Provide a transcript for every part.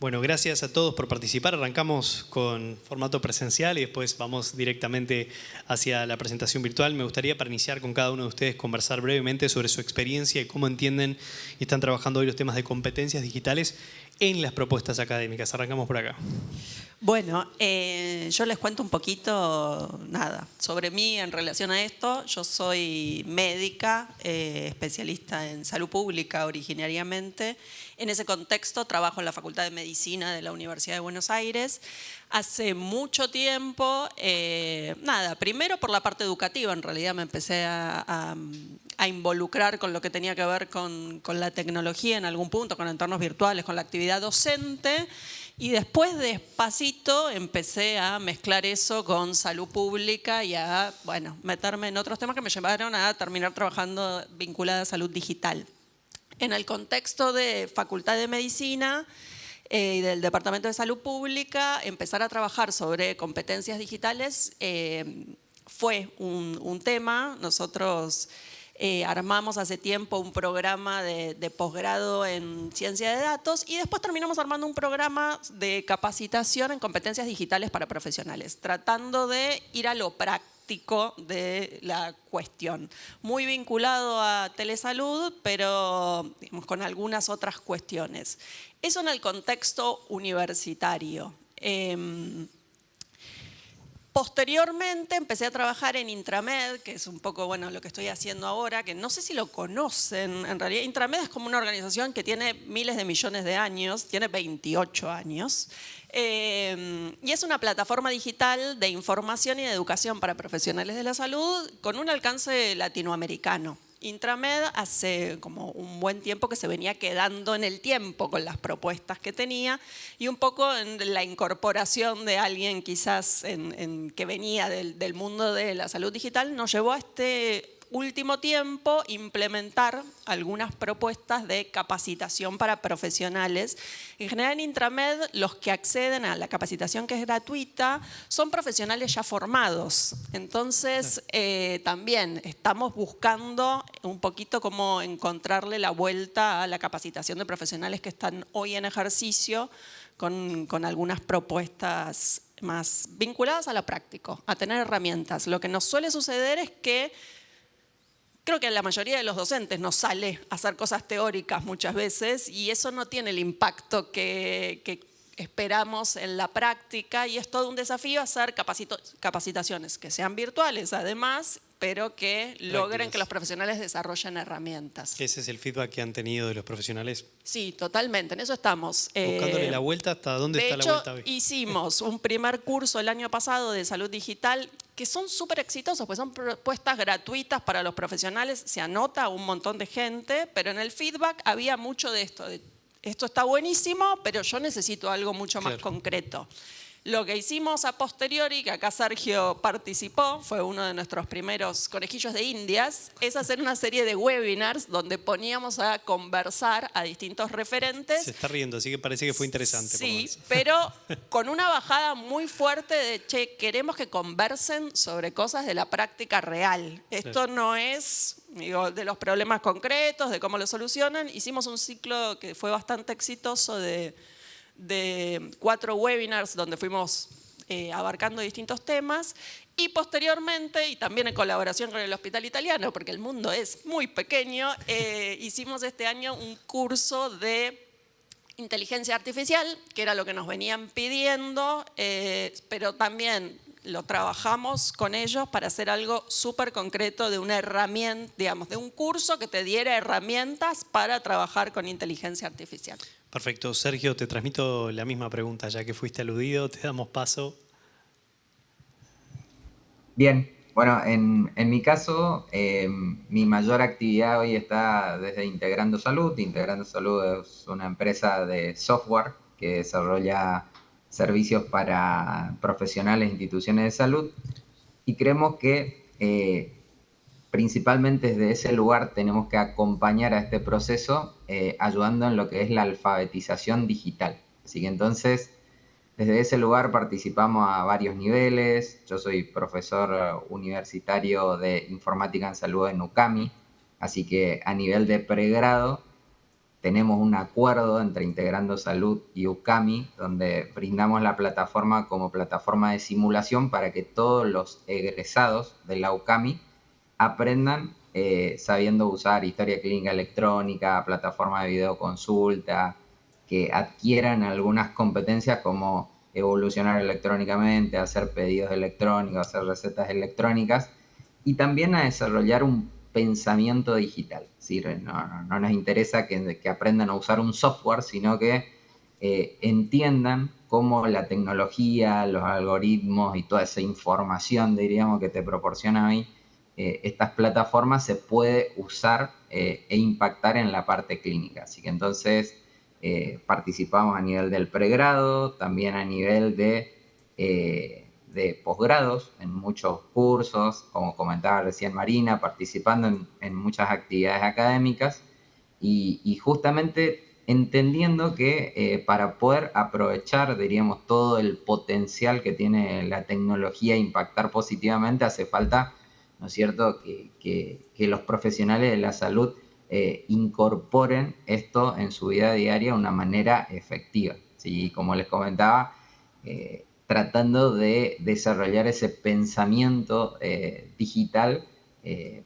Bueno, gracias a todos por participar. Arrancamos con formato presencial y después vamos directamente hacia la presentación virtual. Me gustaría, para iniciar con cada uno de ustedes, conversar brevemente sobre su experiencia y cómo entienden y están trabajando hoy los temas de competencias digitales en las propuestas académicas. Arrancamos por acá. Bueno, yo les cuento un poquito, sobre mí en relación a esto. Yo soy médica, especialista en salud pública originariamente. En ese contexto trabajo en la Facultad de Medicina de la Universidad de Buenos Aires. Hace mucho tiempo, primero por la parte educativa, en realidad me empecé a involucrar con lo que tenía que ver con la tecnología en algún punto, con entornos virtuales, con la actividad docente. Y después, despacito, empecé a mezclar eso con salud pública y a meterme en otros temas que me llevaron a terminar trabajando vinculada a salud digital. En el contexto de Facultad de Medicina y del Departamento de Salud Pública, empezar a trabajar sobre competencias digitales fue un tema. Nosotros armamos hace tiempo un programa de posgrado en ciencia de datos y después terminamos armando un programa de capacitación en competencias digitales para profesionales, tratando de ir a lo práctico de la cuestión. Muy vinculado a telesalud, pero digamos, con algunas otras cuestiones. Eso en el contexto universitario. Posteriormente empecé a trabajar en Intramed, que es un poco lo que estoy haciendo ahora, que no sé si lo conocen. En realidad Intramed es como una organización que tiene miles de millones de años, tiene 28 años, y es una plataforma digital de información y de educación para profesionales de la salud con un alcance latinoamericano. Intramed hace como un buen tiempo que se venía quedando en el tiempo con las propuestas que tenía y un poco en la incorporación de alguien quizás que venía del mundo de la salud digital nos llevó a este último tiempo implementar algunas propuestas de capacitación para profesionales. En general en Intramed los que acceden a la capacitación que es gratuita son profesionales ya formados. Entonces también estamos buscando un poquito cómo encontrarle la vuelta a la capacitación de profesionales que están hoy en ejercicio con algunas propuestas más vinculadas a lo práctico, a tener herramientas. Lo que nos suele suceder es que creo que a la mayoría de los docentes nos sale hacer cosas teóricas muchas veces y eso no tiene el impacto que esperamos en la práctica y es todo un desafío hacer capacitaciones que sean virtuales además, pero que logren que los profesionales desarrollen herramientas. ¿Ese es el feedback que han tenido de los profesionales? Sí, totalmente, en eso estamos. Buscándole la vuelta, ¿hasta dónde está la vuelta hoy? Hicimos un primer curso el año pasado de salud digital que son súper exitosos, pues son propuestas gratuitas para los profesionales, se anota un montón de gente, pero en el feedback había mucho de esto. Esto está buenísimo, pero yo necesito algo mucho más concreto. Lo que hicimos a posteriori, que acá Sergio participó, fue uno de nuestros primeros conejillos de indias, es hacer una serie de webinars donde poníamos a conversar a distintos referentes. Se está riendo, así que parece que fue interesante. Sí, pero con una bajada muy fuerte de, queremos que conversen sobre cosas de la práctica real. Esto no es de los problemas concretos, de cómo lo solucionan. Hicimos un ciclo que fue bastante exitoso de 4 webinars donde fuimos abarcando distintos temas y posteriormente, y también en colaboración con el Hospital Italiano, porque el mundo es muy pequeño, hicimos este año un curso de inteligencia artificial, que era lo que nos venían pidiendo, pero también lo trabajamos con ellos para hacer algo súper concreto de una herramienta, digamos, de un curso que te diera herramientas para trabajar con inteligencia artificial. Perfecto. Sergio, te transmito la misma pregunta, ya que fuiste aludido, te damos paso. Bien, bueno, en mi caso, mi mayor actividad hoy está desde Integrando Salud. Integrando Salud es una empresa de software que desarrolla servicios para profesionales e instituciones de salud y creemos que principalmente desde ese lugar tenemos que acompañar a este proceso ayudando en lo que es la alfabetización digital. Así que entonces, desde ese lugar participamos a varios niveles. Yo soy profesor universitario de Informática en Salud en UCAMI, así que a nivel de pregrado tenemos un acuerdo entre Integrando Salud y UCAMI, donde brindamos la plataforma como plataforma de simulación para que todos los egresados de la UCAMI aprendan sabiendo usar historia clínica electrónica, plataforma de videoconsulta, que adquieran algunas competencias como evolucionar electrónicamente, hacer pedidos electrónicos, hacer recetas electrónicas, y también a desarrollar un pensamiento digital. ¿Sí? No nos interesa que aprendan a usar un software, sino que entiendan cómo la tecnología, los algoritmos y toda esa información, diríamos, que te proporciona hoy estas plataformas se puede usar e impactar en la parte clínica. Así que entonces participamos a nivel del pregrado, también a nivel de posgrados, en muchos cursos, como comentaba recién Marina, participando en muchas actividades académicas y justamente entendiendo que para poder aprovechar, diríamos, todo el potencial que tiene la tecnología e impactar positivamente, hace falta, ¿no es cierto?, que los profesionales de la salud incorporen esto en su vida diaria de una manera efectiva. ¿Sí? Como les comentaba, tratando de desarrollar ese pensamiento digital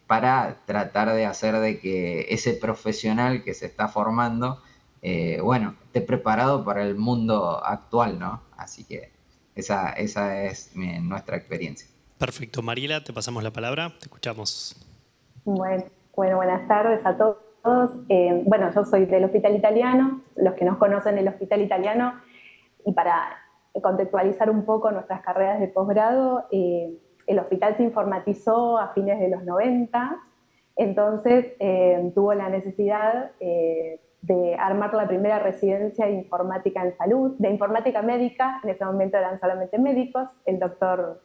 para tratar de hacer de que ese profesional que se está formando, esté preparado para el mundo actual, ¿no? Así que esa es nuestra experiencia. Perfecto. Mariela, te pasamos la palabra, te escuchamos. Bueno, buenas tardes a todos. Yo soy del Hospital Italiano, los que nos conocen el Hospital Italiano, y para contextualizar un poco nuestras carreras de posgrado, el hospital se informatizó a fines de los 90, entonces tuvo la necesidad de armar la primera residencia de informática en salud, de informática médica. En ese momento eran solamente médicos, el doctor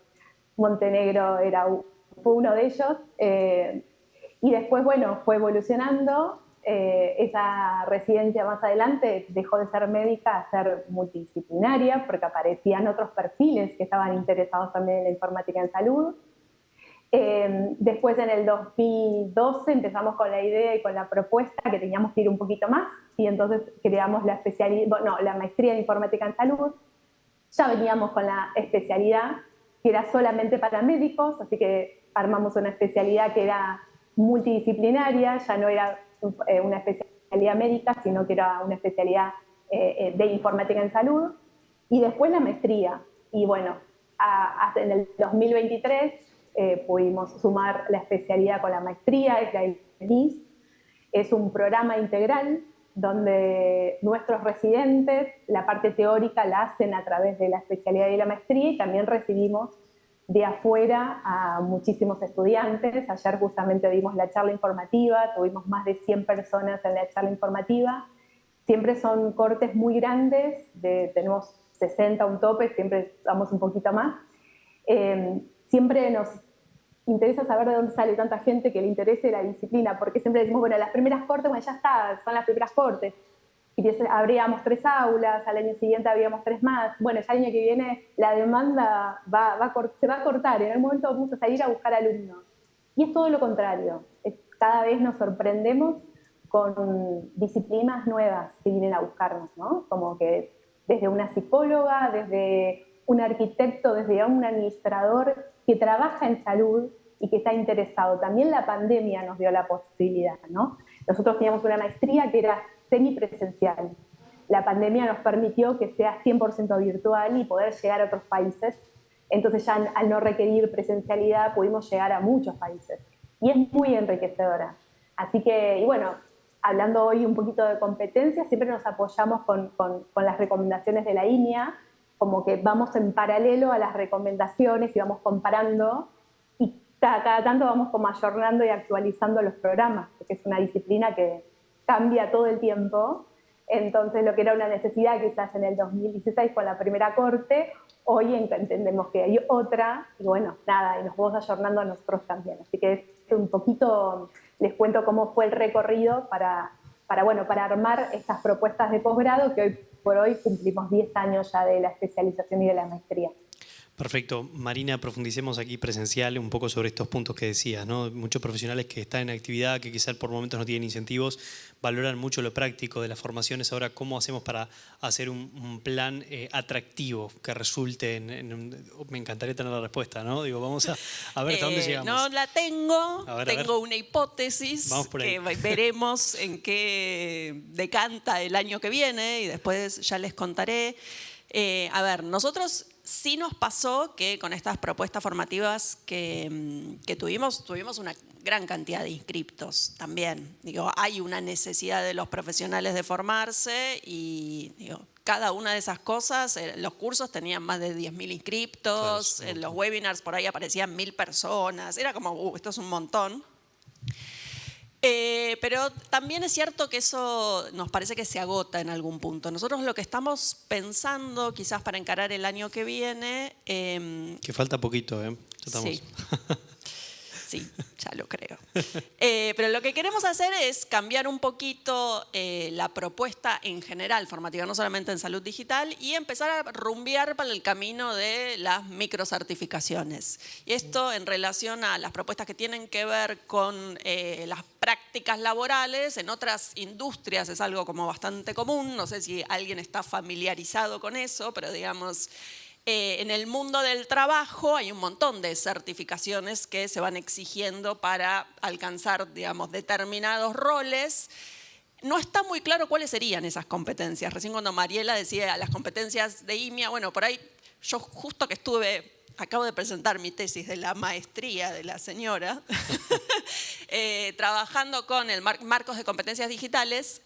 Montenegro fue uno de ellos, y después, fue evolucionando. Esa residencia más adelante dejó de ser médica a ser multidisciplinaria, porque aparecían otros perfiles que estaban interesados también en la informática en salud. Después, en el 2012, empezamos con la idea y con la propuesta que teníamos que ir un poquito más, y entonces creamos la maestría de informática en salud. Ya veníamos con la especialidad, que era solamente para médicos, así que armamos una especialidad que era multidisciplinaria, ya no era una especialidad médica, sino que era una especialidad de informática en salud, y después la maestría. Y en el 2023 pudimos sumar la especialidad con la maestría, es la ELIS. Es un programa integral donde nuestros residentes, la parte teórica la hacen a través de la especialidad y la maestría, y también recibimos de afuera a muchísimos estudiantes. Ayer justamente dimos la charla informativa, tuvimos más de 100 personas en la charla informativa. Siempre son cortes muy grandes, tenemos 60 un tope, siempre damos un poquito más. Siempre nos interesa saber de dónde sale tanta gente que le interese la disciplina, porque siempre decimos, las primeras cortes, ya está, son las primeras cortes. Y abríamos 3 aulas, al año siguiente abríamos 3 más. Ya el año que viene la demanda se va a cortar, en algún momento vamos a salir a buscar alumnos. Y es todo lo contrario, cada vez nos sorprendemos con disciplinas nuevas que vienen a buscarnos, ¿no? Como que desde una psicóloga, desde un arquitecto, desde un administrador que trabaja en salud y que está interesado. También la pandemia nos dio la posibilidad, ¿no? Nosotros teníamos una maestría que era semipresencial. La pandemia nos permitió que sea 100% virtual y poder llegar a otros países. Entonces ya al no requerir presencialidad pudimos llegar a muchos países. Y es muy enriquecedora. Así que, hablando hoy un poquito de competencias, siempre nos apoyamos con las recomendaciones de la INEA, como que vamos en paralelo a las recomendaciones y vamos comparando, y cada tanto vamos como ayornando y actualizando los programas, porque es una disciplina que cambia todo el tiempo. Entonces, lo que era una necesidad quizás en el 2016 con la primera corte, hoy entendemos que hay otra, y y nos vamos ayornando a nosotros también. Así que un poquito les cuento cómo fue el recorrido para armar estas propuestas de posgrado, que hoy por hoy cumplimos 10 años ya de la especialización y de la maestría. Perfecto. Marina, profundicemos aquí presencial un poco sobre estos puntos que decías, ¿no? Muchos profesionales que están en actividad, que quizás por momentos no tienen incentivos, valoran mucho lo práctico de las formaciones. Ahora, ¿cómo hacemos para hacer un plan atractivo que resulte me encantaría tener la respuesta, ¿no? Digo, vamos a ver hasta dónde llegamos. No la tengo, tengo una hipótesis que veremos en qué decanta el año que viene y después ya les contaré. A ver, nosotros sí nos pasó que con estas propuestas formativas que tuvimos una gran cantidad de inscriptos también. Digo, hay una necesidad de los profesionales de formarse y digo, cada una de esas cosas, los cursos tenían más de 10.000 inscriptos, claro, en los webinars por ahí aparecían 1.000 personas, era como, esto es un montón. Pero también es cierto que eso nos parece que se agota en algún punto. Nosotros lo que estamos pensando, quizás para encarar el año que viene... que falta poquito, ¿eh? Sí. Sí, ya lo creo. Pero lo que queremos hacer es cambiar un poquito la propuesta en general formativa, no solamente en salud digital, y empezar a rumbear para el camino de las microcertificaciones. Y esto en relación a las propuestas que tienen que ver con las prácticas laborales. En otras industrias es algo como bastante común, no sé si alguien está familiarizado con eso, pero digamos... en el mundo del trabajo hay un montón de certificaciones que se van exigiendo para alcanzar, digamos, determinados roles. No está muy claro cuáles serían esas competencias. Recién cuando Mariela decía las competencias de IMIA, bueno, por ahí yo justo que acabo de presentar mi tesis de la maestría de la señora, trabajando con el marcos de competencias digitales,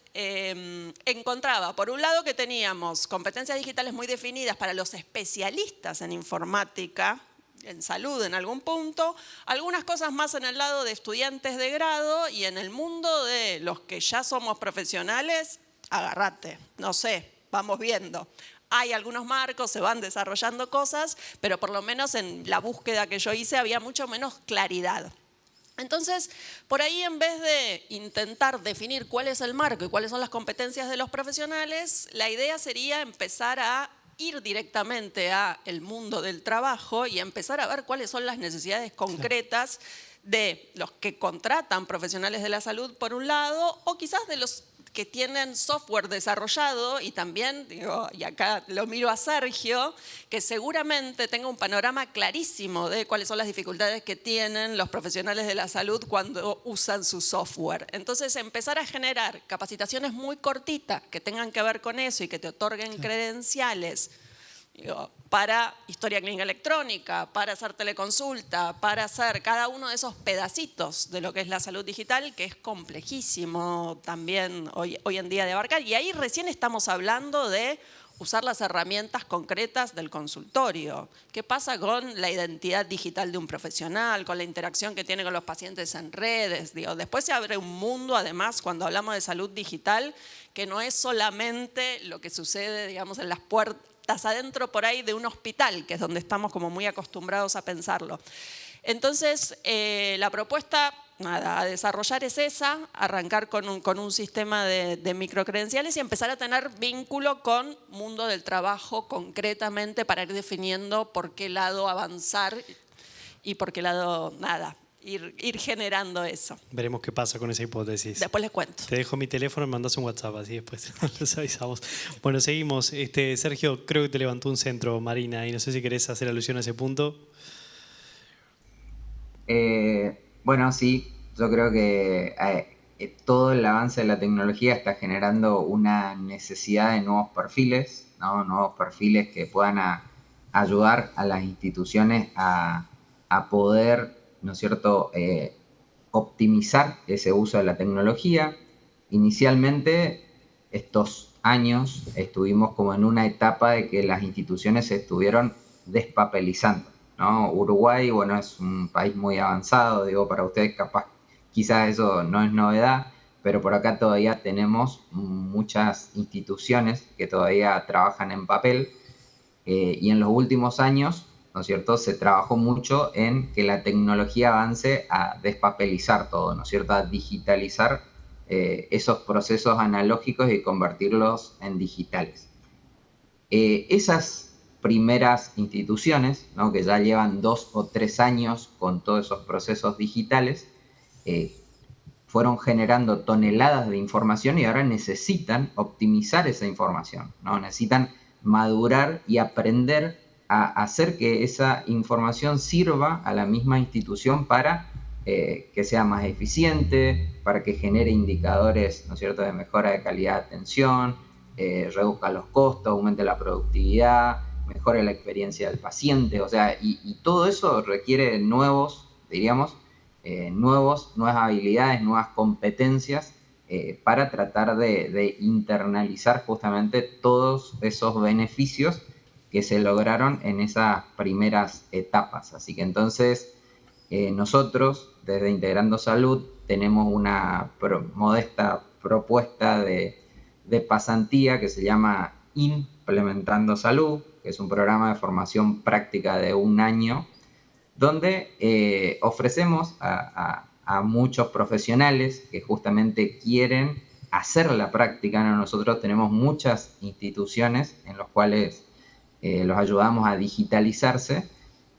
encontraba, por un lado, que teníamos competencias digitales muy definidas para los especialistas en informática, en salud en algún punto, algunas cosas más en el lado de estudiantes de grado y en el mundo de los que ya somos profesionales, agárrate, no sé, vamos viendo. Hay algunos marcos, se van desarrollando cosas, pero por lo menos en la búsqueda que yo hice había mucho menos claridad. Entonces, por ahí en vez de intentar definir cuál es el marco y cuáles son las competencias de los profesionales, la idea sería empezar a ir directamente al mundo del trabajo y empezar a ver cuáles son las necesidades concretas de los que contratan profesionales de la salud por un lado, o quizás de los que tienen software desarrollado, y también, digo, y acá lo miro a Sergio, que seguramente tenga un panorama clarísimo de cuáles son las dificultades que tienen los profesionales de la salud cuando usan su software. Entonces, empezar a generar capacitaciones muy cortitas que tengan que ver con eso y que te otorguen credenciales, digo, para historia clínica electrónica, para hacer teleconsulta, para hacer cada uno de esos pedacitos de lo que es la salud digital, que es complejísimo también hoy en día de abarcar. Y ahí recién estamos hablando de usar las herramientas concretas del consultorio. ¿Qué pasa con la identidad digital de un profesional, con la interacción que tiene con los pacientes en redes? Digo, después se abre un mundo, además, cuando hablamos de salud digital, que no es solamente lo que sucede, digamos, en las puertas adentro por ahí de un hospital, que es donde estamos como muy acostumbrados a pensarlo. Entonces, la propuesta a desarrollar es esa, arrancar con un sistema de microcredenciales y empezar a tener vínculo con mundo del trabajo concretamente para ir definiendo por qué lado avanzar y por qué lado ir generando eso. Veremos qué pasa con esa hipótesis. Después les cuento. Te dejo mi teléfono y me mandas un WhatsApp, así después les avisamos. Bueno, seguimos. Sergio, creo que te levantó un centro, Marina, y no sé si querés hacer alusión a ese punto. Bueno, sí, yo creo que todo el avance de la tecnología está generando una necesidad de nuevos perfiles, ¿no? Nuevos perfiles que puedan ayudar a las instituciones a poder, ¿no es cierto?, optimizar ese uso de la tecnología. Inicialmente, estos años estuvimos como en una etapa de que las instituciones se estuvieron despapelizando, ¿no? Uruguay, bueno, es un país muy avanzado, digo, para ustedes quizás eso no es novedad, pero por acá todavía tenemos muchas instituciones que todavía trabajan en papel, y en los últimos años, ¿no es cierto?, se trabajó mucho en que la tecnología avance a despapelizar todo, ¿no es cierto?, a digitalizar esos procesos analógicos y convertirlos en digitales. Esas primeras instituciones, ¿no? Que ya llevan 2 o 3 años con todos esos procesos digitales, fueron generando toneladas de información y ahora necesitan optimizar esa información, ¿no? Necesitan madurar y aprender a hacer que esa información sirva a la misma institución para que sea más eficiente, para que genere indicadores, ¿no es cierto?, de mejora de calidad de atención, reduzca los costos, aumente la productividad, mejore la experiencia del paciente, o sea, y todo eso requiere nuevos, diríamos, nuevas habilidades, nuevas competencias para tratar de internalizar justamente todos esos beneficios que se lograron en esas primeras etapas. Así que entonces nosotros desde Integrando Salud tenemos una modesta propuesta de pasantía que se llama Implementando Salud, que es un programa de formación práctica de 1 año, donde ofrecemos a muchos profesionales que justamente quieren hacer la práctica, ¿no? Nosotros tenemos muchas instituciones en las cuales los ayudamos a digitalizarse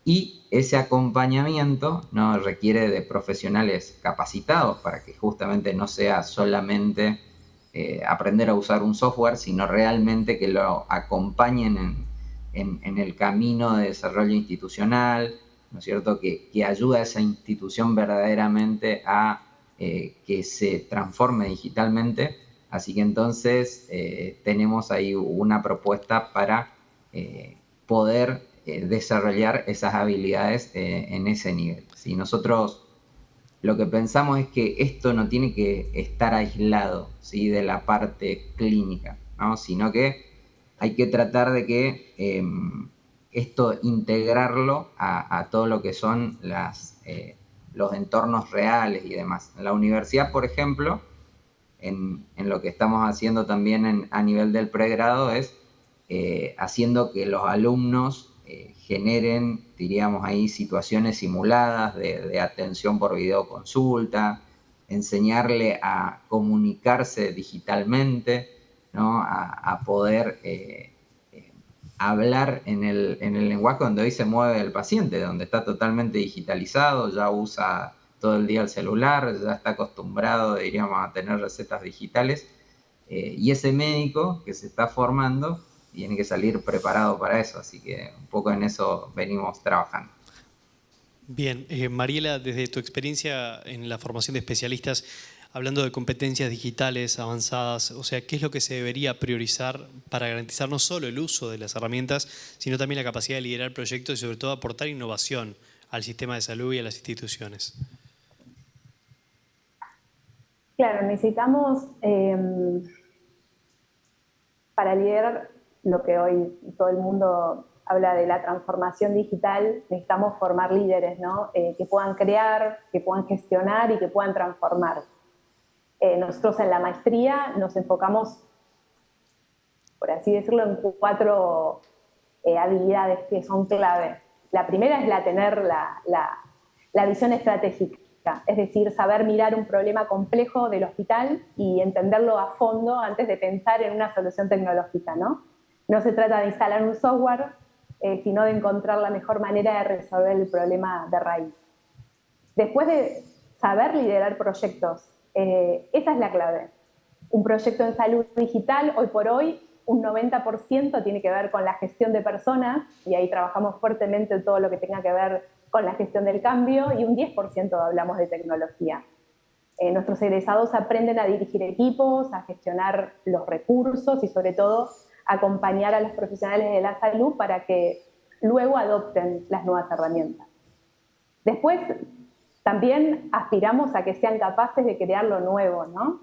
y ese acompañamiento, ¿no?, requiere de profesionales capacitados para que justamente no sea solamente aprender a usar un software, sino realmente que lo acompañen en el camino de desarrollo institucional, ¿no es cierto?, que ayuda a esa institución verdaderamente a que se transforme digitalmente. Así que entonces tenemos ahí una propuesta para poder desarrollar esas habilidades en ese nivel. Si nosotros lo que pensamos es que esto no tiene que estar aislado, ¿sí?, de la parte clínica, ¿no?, sino que hay que tratar de que esto integrarlo a todo lo que son los entornos reales y demás. En la universidad, por ejemplo, en lo que estamos haciendo también a nivel del pregrado es haciendo que los alumnos generen, diríamos ahí, situaciones simuladas de atención por videoconsulta, enseñarle a comunicarse digitalmente, ¿no?, a poder hablar en el lenguaje donde hoy se mueve el paciente, donde está totalmente digitalizado, ya usa todo el día el celular, ya está acostumbrado, diríamos, a tener recetas digitales, y ese médico que se está formando tiene que salir preparado para eso, así que un poco en eso venimos trabajando. Bien, Mariela, desde tu experiencia en la formación de especialistas, hablando de competencias digitales avanzadas, o sea, ¿qué es lo que se debería priorizar para garantizar no solo el uso de las herramientas, sino también la capacidad de liderar proyectos y sobre todo aportar innovación al sistema de salud y a las instituciones? Claro, necesitamos, para liderar lo que hoy todo el mundo habla de la transformación digital, necesitamos formar líderes, ¿no?, que puedan crear, que puedan gestionar y que puedan transformar. Nosotros en la maestría nos enfocamos, por así decirlo, en 4 habilidades que son clave. La primera es tener la visión estratégica, es decir, saber mirar un problema complejo del hospital y entenderlo a fondo antes de pensar en una solución tecnológica, ¿no? No se trata de instalar un software, sino de encontrar la mejor manera de resolver el problema de raíz. Después de saber liderar proyectos, esa es la clave. Un proyecto en salud digital, hoy por hoy, un 90% tiene que ver con la gestión de personas, y ahí trabajamos fuertemente en todo lo que tenga que ver con la gestión del cambio, y un 10% hablamos de tecnología. Nuestros egresados aprenden a dirigir equipos, a gestionar los recursos y sobre todo acompañar a los profesionales de la salud para que luego adopten las nuevas herramientas. Después, también aspiramos a que sean capaces de crear lo nuevo, ¿no?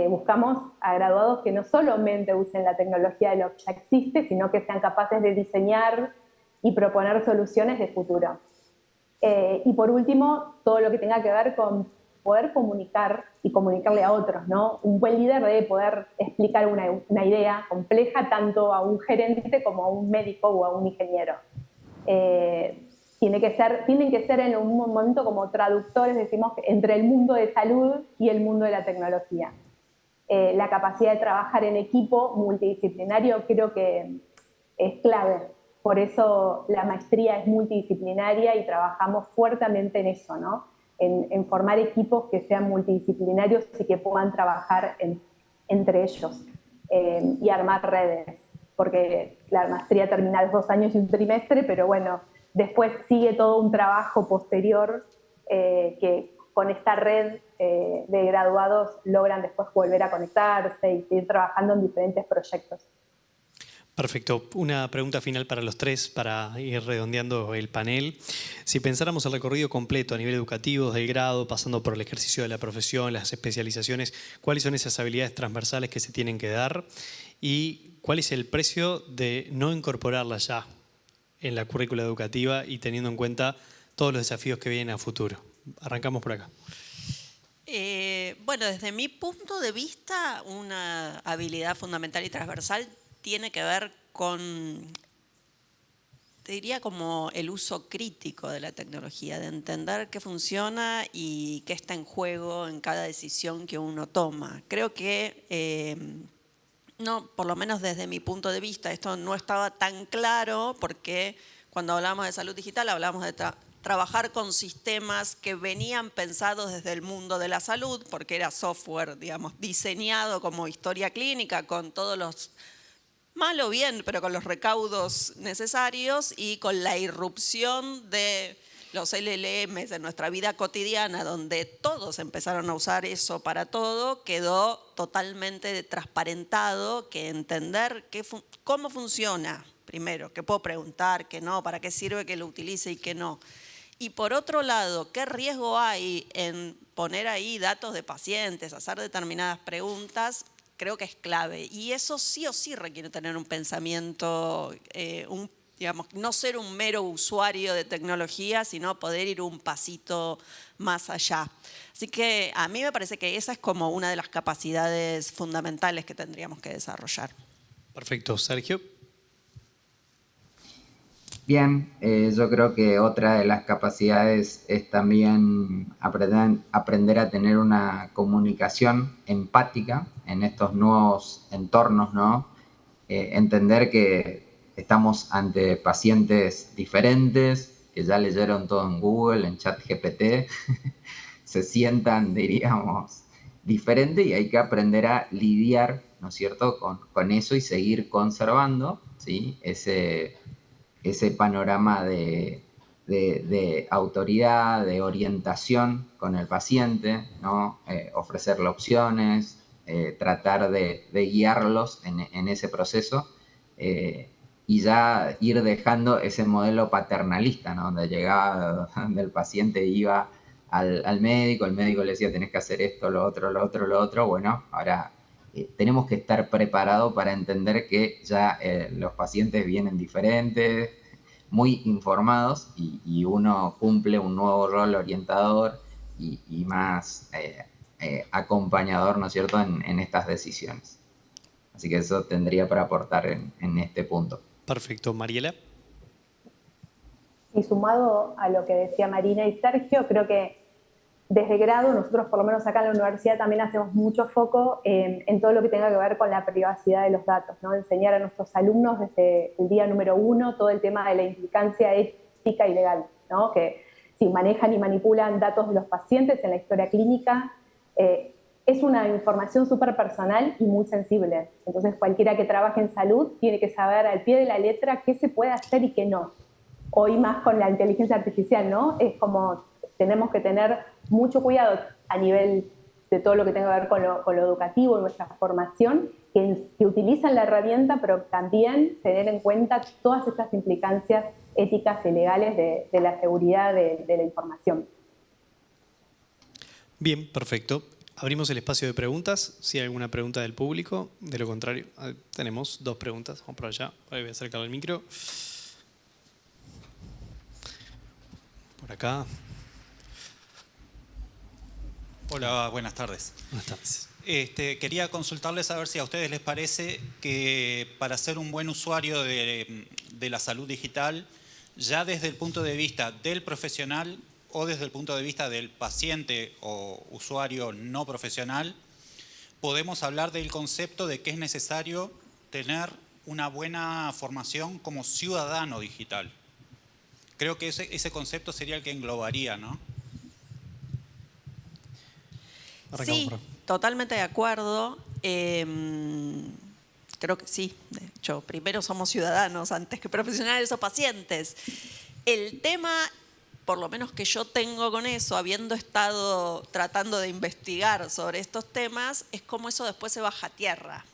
Buscamos a graduados que no solamente usen la tecnología de lo que ya existe, sino que sean capaces de diseñar y proponer soluciones de futuro. Y por último, todo lo que tenga que ver con poder comunicar y comunicarle a otros, ¿no? Un buen líder debe poder explicar una idea compleja tanto a un gerente como a un médico o a un ingeniero. Tienen que ser en un momento como traductores, decimos, entre el mundo de salud y el mundo de la tecnología. La capacidad de trabajar en equipo multidisciplinario creo que es clave, Por eso la maestría es multidisciplinaria y trabajamos fuertemente en eso, ¿no? En formar equipos que sean multidisciplinarios y que puedan trabajar entre ellos y armar redes. Porque la maestría termina los 2 años y un trimestre, pero bueno, después sigue todo un trabajo posterior que con esta red de graduados logran después volver a conectarse y seguir trabajando en diferentes proyectos. Perfecto. Una pregunta final para los tres, para ir redondeando el panel. Si pensáramos el recorrido completo a nivel educativo, desde el grado, pasando por el ejercicio de la profesión, las especializaciones, ¿cuáles son esas habilidades transversales que se tienen que dar? ¿Y cuál es el precio de no incorporarlas ya en la currícula educativa y teniendo en cuenta todos los desafíos que vienen a futuro? Arrancamos por acá. Bueno, desde mi punto de vista, una habilidad fundamental y transversal tiene que ver con, te diría, como el uso crítico de la tecnología, de entender qué funciona y qué está en juego en cada decisión que uno toma. Creo que, no, por lo menos desde mi punto de vista, esto no estaba tan claro porque cuando hablamos de salud digital hablamos de trabajar con sistemas que venían pensados desde el mundo de la salud, porque era software, digamos, diseñado como historia clínica con todos los, mal o bien, pero con los recaudos necesarios y con la irrupción de los LLMs en nuestra vida cotidiana, donde todos empezaron a usar eso para todo, quedó totalmente transparentado que entender cómo funciona, primero, qué puedo preguntar, qué no, para qué sirve que lo utilice y qué no. Y por otro lado, ¿qué riesgo hay en poner ahí datos de pacientes, hacer determinadas preguntas? Creo que es clave. Y eso sí o sí requiere tener un pensamiento, digamos, no ser un mero usuario de tecnología, sino poder ir un pasito más allá. Así que a mí me parece que esa es como una de las capacidades fundamentales que tendríamos que desarrollar. Perfecto. Sergio. Bien, yo creo que otra de las capacidades es también aprender a tener una comunicación empática en estos nuevos entornos, ¿no? Entender que estamos ante pacientes diferentes, que ya leyeron todo en Google, en ChatGPT, se sientan, diríamos, diferente y hay que aprender a lidiar, ¿no es cierto?, con eso y seguir conservando, ¿sí?, ese panorama de autoridad, de orientación con el paciente, ¿no? Ofrecerle opciones, tratar de guiarlos en ese proceso y ya ir dejando ese modelo paternalista, ¿no? Donde llegaba, donde el paciente iba al médico, el médico le decía tenés que hacer esto, lo otro, lo otro, lo otro. Bueno, ahora tenemos que estar preparados para entender que ya los pacientes vienen diferentes, muy informados y uno cumple un nuevo rol orientador y más acompañador, ¿no es cierto?, en estas decisiones. Así que eso tendría para aportar en este punto. Perfecto. Mariela. Y sumado a lo que decía Marina y Sergio, creo que desde grado, nosotros por lo menos acá en la universidad también hacemos mucho foco en todo lo que tenga que ver con la privacidad de los datos, ¿no? Enseñar a nuestros alumnos desde el día número 1 todo el tema de la implicancia ética y legal, ¿no? Que si manejan y manipulan datos de los pacientes en la historia clínica, es una información súper personal y muy sensible. Entonces cualquiera que trabaje en salud tiene que saber al pie de la letra qué se puede hacer y qué no. Hoy más con la inteligencia artificial, ¿no? Es como tenemos que tener mucho cuidado a nivel de todo lo que tenga que ver con lo educativo, nuestra formación, que utilizan la herramienta, pero también tener en cuenta todas estas implicancias éticas y legales de la seguridad de la información. Bien, perfecto. Abrimos el espacio de preguntas. Si hay alguna pregunta del público, de lo contrario, tenemos 2 preguntas. Vamos por allá. Ahí voy a acercar el micro. Por acá. Hola, buenas tardes. Buenas tardes. Quería consultarles a ver si a ustedes les parece que para ser un buen usuario de la salud digital, ya desde el punto de vista del profesional o desde el punto de vista del paciente o usuario no profesional, podemos hablar del concepto de que es necesario tener una buena formación como ciudadano digital. Creo que ese concepto sería el que englobaría, ¿no? Sí, totalmente de acuerdo. Creo que sí. De hecho, primero somos ciudadanos antes que profesionales o pacientes. El tema, por lo menos que yo tengo con eso, habiendo estado tratando de investigar sobre estos temas, es cómo eso después se baja a tierra.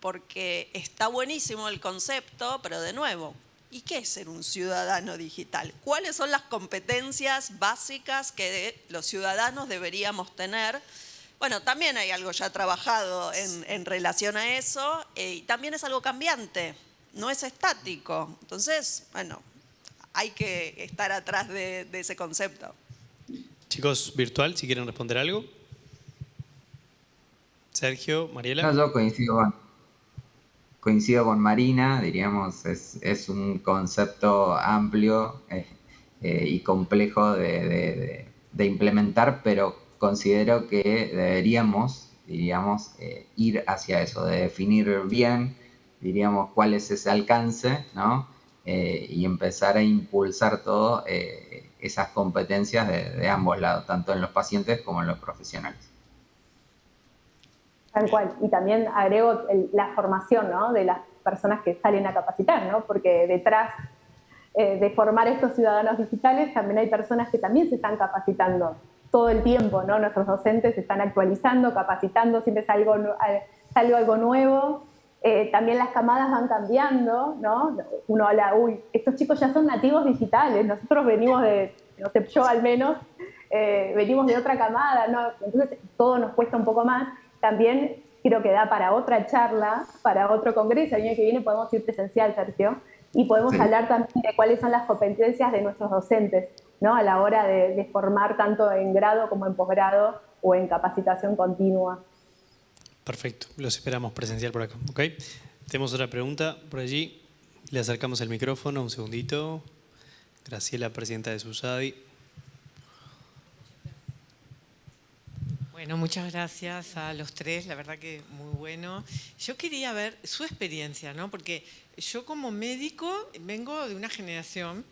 Porque está buenísimo el concepto, pero de nuevo, ¿y qué es ser un ciudadano digital? ¿Cuáles son las competencias básicas que los ciudadanos deberíamos tener? Bueno, también hay algo ya trabajado en relación a eso, y también es algo cambiante, no es estático. Entonces, bueno, hay que estar atrás de ese concepto. Chicos, virtual, si quieren responder algo. Sergio, Mariela. No, yo coincido con Marina, diríamos, es un concepto amplio y complejo de implementar, pero considero que deberíamos, diríamos, ir hacia eso, de definir bien, diríamos, cuál es ese alcance, ¿no? Y empezar a impulsar todo esas competencias de ambos lados, tanto en los pacientes como en los profesionales. Tal cual. Y también agrego la formación, ¿no?, de las personas que salen a capacitar, ¿no? Porque detrás de formar estos ciudadanos digitales también hay personas que también se están capacitando todo el tiempo, ¿no? Nuestros docentes se están actualizando, capacitando, siempre sale algo nuevo. También las camadas van cambiando, ¿no? Uno habla, uy, estos chicos ya son nativos digitales, nosotros venimos de, no sé, yo al menos, venimos de otra camada, ¿no? Entonces todo nos cuesta un poco más. También creo que da para otra charla, para otro congreso. El año que viene podemos ir presencial, Sergio, y podemos hablar también de cuáles son las competencias de nuestros docentes, ¿no?, a la hora de formar tanto en grado como en posgrado o en capacitación continua. Perfecto, los esperamos presencial por acá, ¿ok? Tenemos otra pregunta por allí. Le acercamos el micrófono, un segundito. Graciela, presidenta de SUSADI. Bueno, muchas gracias a los tres, la verdad que muy bueno. Yo quería ver su experiencia, ¿no? Porque yo como médico vengo de una generación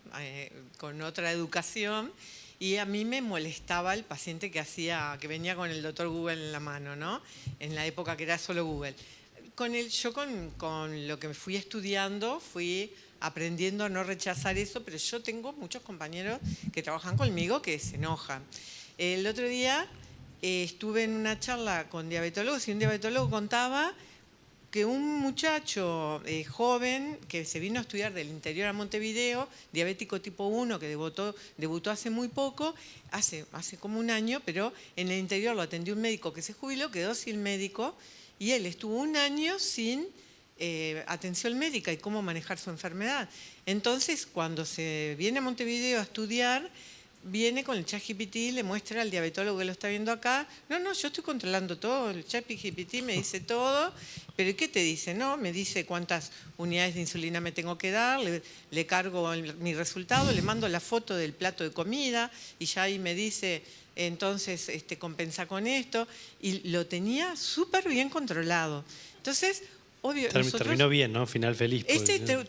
con otra educación y a mí me molestaba el paciente que venía con el doctor Google en la mano, ¿no? En la época que era solo Google. Yo con lo que me fui estudiando, fui aprendiendo a no rechazar eso, pero yo tengo muchos compañeros que trabajan conmigo que se enojan. El otro día estuve en una charla con diabetólogos y un diabetólogo contaba que un muchacho joven que se vino a estudiar del interior a Montevideo, diabético tipo 1, que debutó hace muy poco, hace como un año, pero en el interior lo atendió un médico que se jubiló, quedó sin médico y él estuvo un año sin atención médica y cómo manejar su enfermedad. Entonces, cuando se viene a Montevideo a estudiar, viene con el ChatGPT, le muestra al diabetólogo que lo está viendo acá, no, yo estoy controlando todo, el ChatGPT me dice todo, pero ¿qué te dice? No, me dice cuántas unidades de insulina me tengo que dar, le cargo mi resultado, le mando la foto del plato de comida y ya ahí me dice, entonces compensa con esto, y lo tenía súper bien controlado. Entonces, obvio, terminó bien, ¿no? Final feliz.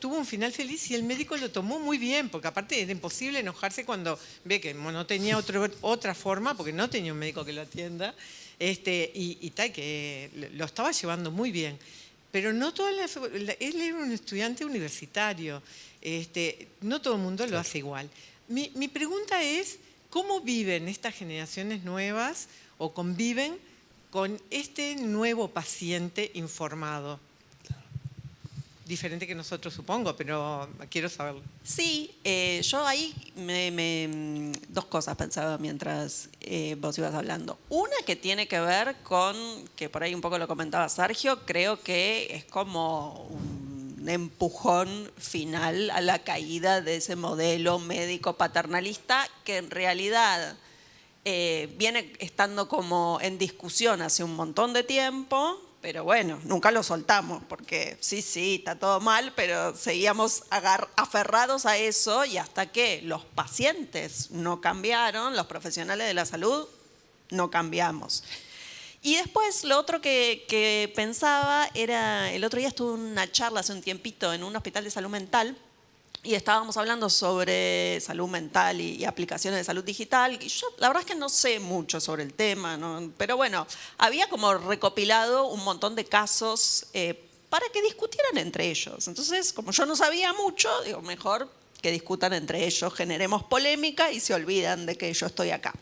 Tuvo un final feliz y el médico lo tomó muy bien, porque aparte era imposible enojarse cuando ve que no tenía otra forma, porque no tenía un médico que lo atienda, y tal, que lo estaba llevando muy bien. Pero no él era un estudiante universitario, no todo el mundo lo hace igual. Mi pregunta es, ¿cómo viven estas generaciones nuevas o conviven con este nuevo paciente informado? Diferente que nosotros, supongo, pero quiero saberlo. Sí, yo ahí dos cosas pensaba mientras vos ibas hablando. Una que tiene que ver con, que por ahí un poco lo comentaba Sergio, creo que es como un empujón final a la caída de ese modelo médico paternalista que en realidad viene estando como en discusión hace un montón de tiempo. Pero bueno, nunca lo soltamos, porque sí, está todo mal, pero seguíamos aferrados a eso y hasta que los pacientes no cambiaron, los profesionales de la salud no cambiamos. Y después lo otro que pensaba era, el otro día estuve en una charla hace un tiempito en un hospital de salud mental y estábamos hablando sobre salud mental y aplicaciones de salud digital. Y yo la verdad es que no sé mucho sobre el tema, ¿no? Pero bueno, había como recopilado un montón de casos para que discutieran entre ellos. Entonces, como yo no sabía mucho, digo, mejor que discutan entre ellos, generemos polémica y se olvidan de que yo estoy acá.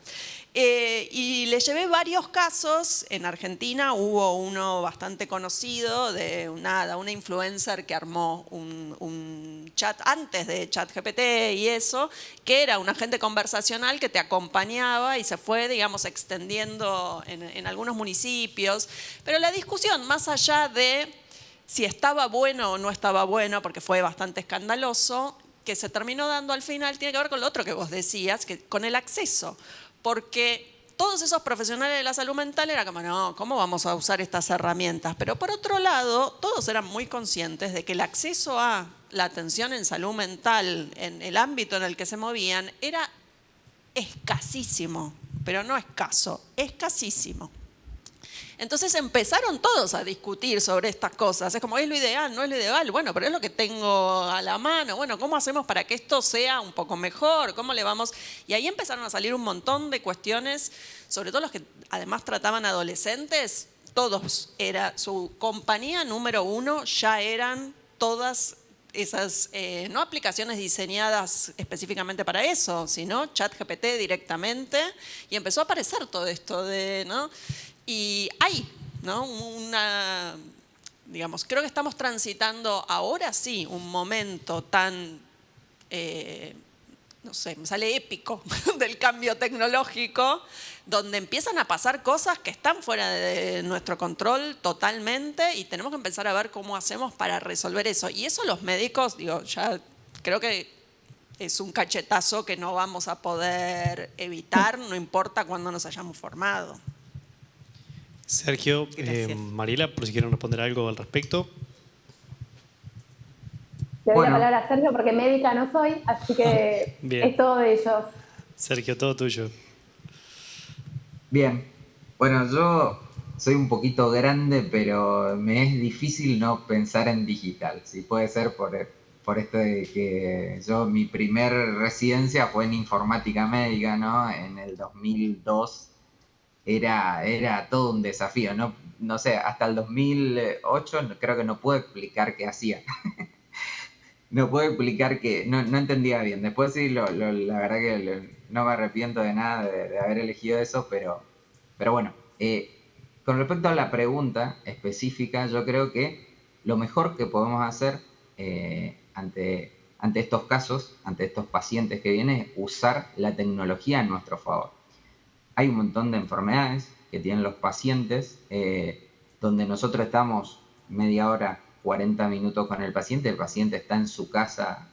Y le llevé varios casos. En Argentina hubo uno bastante conocido de una influencer que armó un chat antes de ChatGPT y eso, que era un agente conversacional que te acompañaba y se fue, digamos, extendiendo en algunos municipios. Pero la discusión, más allá de si estaba bueno o no estaba bueno, porque fue bastante escandaloso, que se terminó dando al final, tiene que ver con lo otro que vos decías, que con el acceso. Porque todos esos profesionales de la salud mental era como, no, ¿cómo vamos a usar estas herramientas? Pero por otro lado, todos eran muy conscientes de que el acceso a la atención en salud mental, en el ámbito en el que se movían, era escasísimo, pero no escaso, escasísimo. Entonces empezaron todos a discutir sobre estas cosas. Es como, ¿es lo ideal? ¿No es lo ideal? Bueno, pero es lo que tengo a la mano. Bueno, ¿cómo hacemos para que esto sea un poco mejor? ¿Cómo le vamos? Y ahí empezaron a salir un montón de cuestiones, sobre todo los que además trataban adolescentes. Todos, su compañía número uno ya eran todas esas, no aplicaciones diseñadas específicamente para eso, sino ChatGPT directamente. Y empezó a aparecer todo esto de, ¿no? Y hay, ¿no? Digamos, creo que estamos transitando ahora sí un momento tan, no sé, me sale épico del cambio tecnológico, donde empiezan a pasar cosas que están fuera de nuestro control totalmente y tenemos que empezar a ver cómo hacemos para resolver eso. Y eso los médicos, digo, ya creo que es un cachetazo que no vamos a poder evitar, no importa cuándo nos hayamos formado. Sergio, Mariela, por si quieren responder algo al respecto. Le doy la palabra a Sergio porque médica no soy, así que es todo de ellos. Sergio, todo tuyo. Bien. Bueno, yo soy un poquito grande, pero me es difícil no pensar en digital. Sí, puede ser por esto de que mi primer residencia fue en informática médica, ¿no? En el 2002. Era todo un desafío, no sé, hasta el 2008 creo que no pude explicar qué hacía. No pude explicar que no entendía bien. Después sí, la verdad que no me arrepiento de nada de haber elegido eso, pero bueno. Con respecto a la pregunta específica, yo creo que lo mejor que podemos hacer ante estos casos, ante estos pacientes que vienen, es usar la tecnología a nuestro favor. Hay un montón de enfermedades que tienen los pacientes donde nosotros estamos media hora, 40 minutos con el paciente está en su casa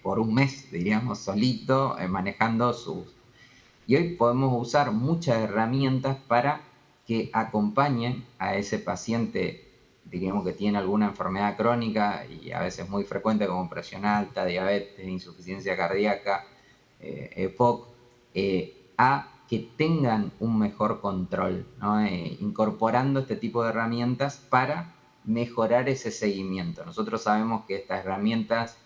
por un mes, diríamos, solito, manejando sus... Y hoy podemos usar muchas herramientas para que acompañen a ese paciente, diríamos que tiene alguna enfermedad crónica y a veces muy frecuente como presión alta, diabetes, insuficiencia cardíaca, EPOC, a que tengan un mejor control, ¿no? Incorporando este tipo de herramientas para mejorar ese seguimiento. Nosotros sabemos que estas herramientas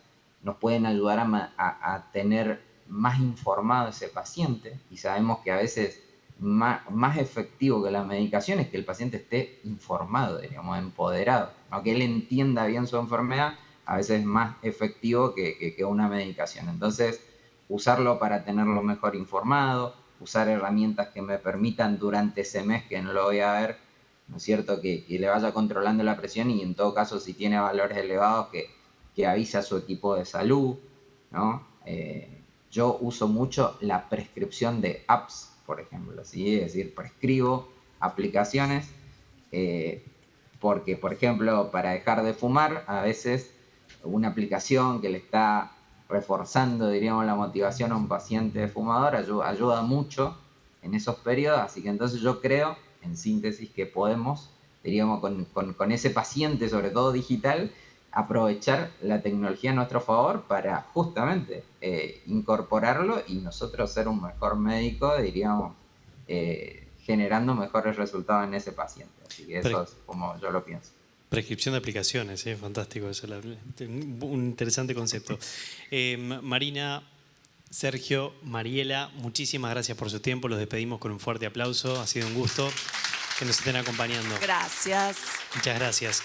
nos pueden ayudar a tener más informado ese paciente y sabemos que a veces más efectivo que la medicación es que el paciente esté informado, diríamos, empoderado, ¿no? Que él entienda bien su enfermedad, a veces es más efectivo que una medicación. Entonces, usarlo para tenerlo mejor informado, usar herramientas que me permitan durante ese mes que no lo voy a ver, ¿no es cierto?, que le vaya controlando la presión y en todo caso si tiene valores elevados que avise a su equipo de salud, ¿no? Yo uso mucho la prescripción de apps, por ejemplo, ¿sí? Es decir, prescribo aplicaciones porque, por ejemplo, para dejar de fumar, a veces una aplicación que le está reforzando, diríamos, la motivación a un paciente fumador ayuda mucho en esos periodos, así que entonces yo creo, en síntesis, que podemos, diríamos, con ese paciente, sobre todo digital, aprovechar la tecnología a nuestro favor para justamente incorporarlo y nosotros ser un mejor médico, diríamos, generando mejores resultados en ese paciente. Así que eso es como yo lo pienso. Prescripción de aplicaciones, fantástico eso, un interesante concepto. Marina, Sergio, Mariela, muchísimas gracias por su tiempo, los despedimos con un fuerte aplauso, ha sido un gusto que nos estén acompañando. Gracias. Muchas gracias.